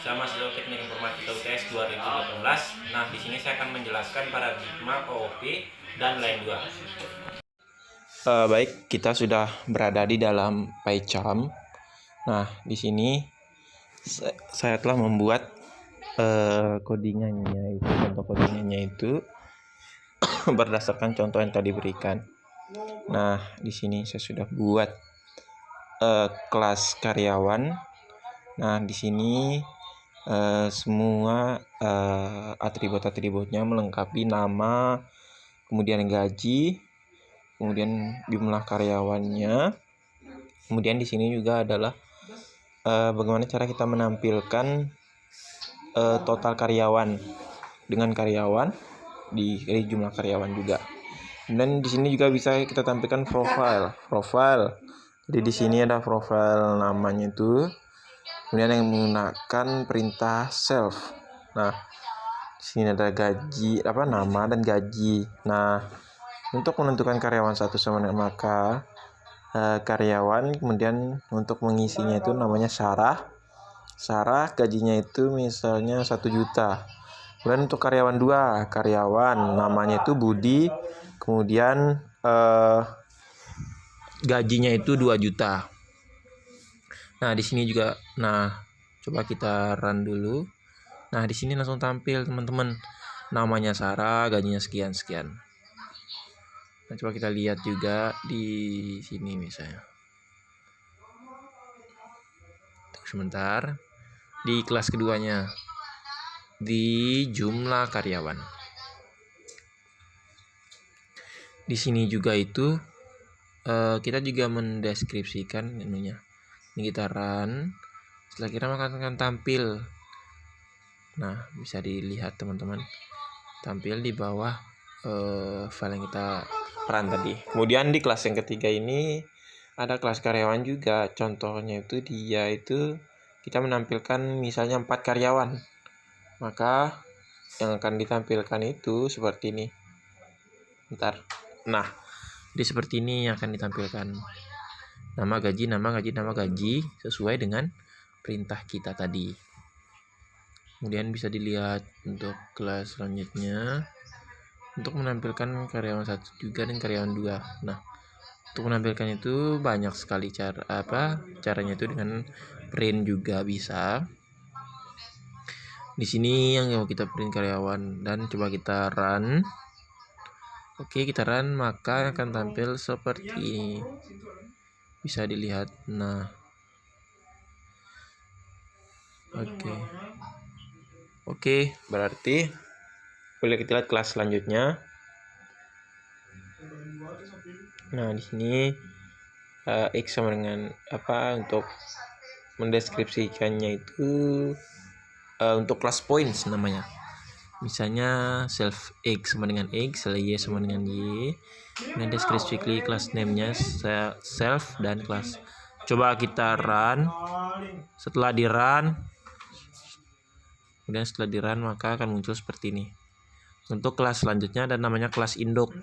Saya mahasiswa Teknik Informatika UTS 2018. Nah, di sini saya akan menjelaskan paradigma OOP dan lain dua. Baik, kita sudah berada di dalam PyCharm. Nah, di sini saya telah membuat codingannya itu, contoh codingannya itu berdasarkan contoh yang tadi berikan. Nah, di sini saya sudah buat kelas karyawan. Nah, di sini semua atribut-atributnya melengkapi nama, kemudian gaji, kemudian jumlah karyawannya. Kemudian di sini juga adalah bagaimana cara kita menampilkan total karyawan dengan karyawan di jumlah karyawan juga. Dan di sini juga bisa kita tampilkan profile. Jadi di sini ada profile namanya itu, kemudian yang menggunakan perintah self. Nah, di sini ada gaji, nama dan gaji. Nah, untuk menentukan karyawan satu sama lain, maka karyawan, kemudian untuk mengisinya itu namanya Sarah, gajinya itu misalnya 1 juta. Kemudian untuk karyawan 2, karyawan namanya itu Budi, kemudian gajinya itu 2 juta. Nah, di sini juga, coba kita run dulu. Nah, di sini langsung tampil teman-teman, namanya Sarah, gajinya sekian. Nah, coba kita lihat juga di sini misalnya. Sebentar, di kelas keduanya, di jumlah karyawan. Di sini juga itu kita juga mendeskripsikan menunya. Ini kita run, setelah kita akan tampil. Nah, bisa dilihat teman-teman, tampil di bawah file yang kita run tadi. Kemudian di kelas yang ketiga ini ada kelas karyawan juga. Contohnya itu dia itu kita menampilkan misalnya 4 karyawan. Maka yang akan ditampilkan itu seperti ini. Nah, di seperti ini yang akan ditampilkan. Nama gaji sesuai dengan perintah kita tadi. Kemudian bisa dilihat untuk kelas selanjutnya, untuk menampilkan karyawan 1 juga dan karyawan 2. Nah, untuk menampilkan itu banyak sekali caranya itu dengan print juga bisa. Di sini yang mau kita print karyawan, dan coba kita run. Oke, kita run, maka akan tampil seperti ini. Bisa dilihat. Nah, Oke, berarti boleh kita lihat kelas selanjutnya. Nah, di sini X sama dengan untuk mendeskripsikannya itu untuk class points namanya. Misalnya self X sama dengan X, Y sama dengan Y. Dan descriptively class name-nya self dan class. Coba kita run. Setelah di run, maka akan muncul seperti ini. Untuk kelas selanjutnya ada namanya kelas induk.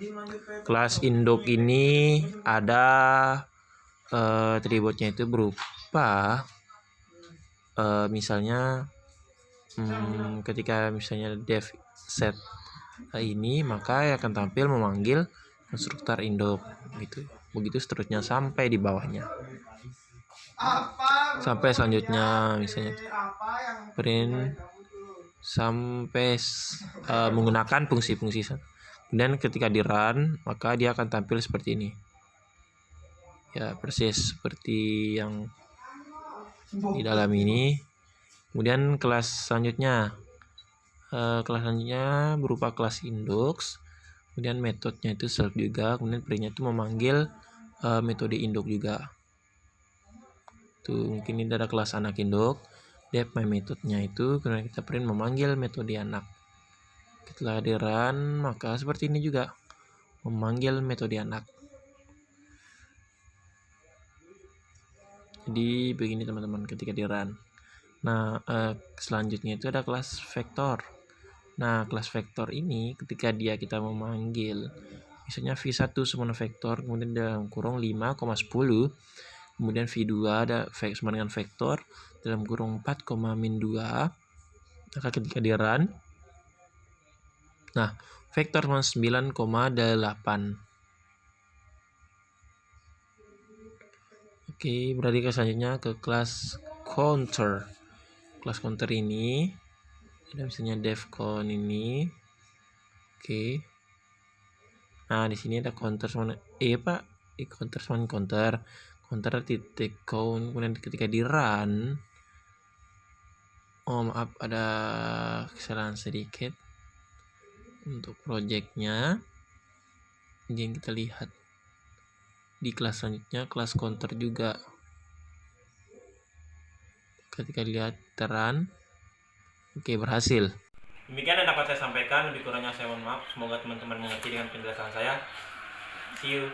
Kelas induk ini ada atributnya itu berupa misalnya ketika misalnya dev set ini, maka akan tampil memanggil konstruktor induk gitu. Begitu seterusnya sampai di bawahnya. Sampai selanjutnya misalnya print sampai menggunakan fungsi-fungsi. Dan ketika di run, maka dia akan tampil seperti ini. Ya, persis seperti yang di dalam ini. Kemudian kelas selanjutnya berupa kelas indux. Kemudian metodenya itu self juga. Kemudian printnya itu memanggil metode induk juga. Tuh, mungkin ini ada kelas anak induk. Dep my metodenya itu kemudian kita print memanggil metode anak. Setelah di run, maka seperti ini juga, memanggil metode anak. Jadi begini teman-teman ketika di run. Nah, selanjutnya itu ada kelas vektor. Nah, kelas vektor ini ketika kita memanggil misalnya v1 sama vektor, kemudian dalam kurung 5,10, Kemudian V2 ada sama dengan vektor dalam kurung 4, min 2. Maka ketika di run, nah vektor 9,8. Oke, berarti ke selanjutnya ke kelas counter. Kelas counter ini ada misalnya defcon ini. Oke. Nah, di sini ada counter sama counter sama counter titik count. Kemudian ketika di run, maaf, ada kesalahan sedikit untuk projectnya. Ini yang kita lihat di kelas selanjutnya, kelas counter juga. Ketika dilihat run, oke, berhasil. Demikian yang dapat saya sampaikan, lebih kurangnya saya mohon maaf. Semoga teman-teman mengerti dengan penjelasan saya. See you.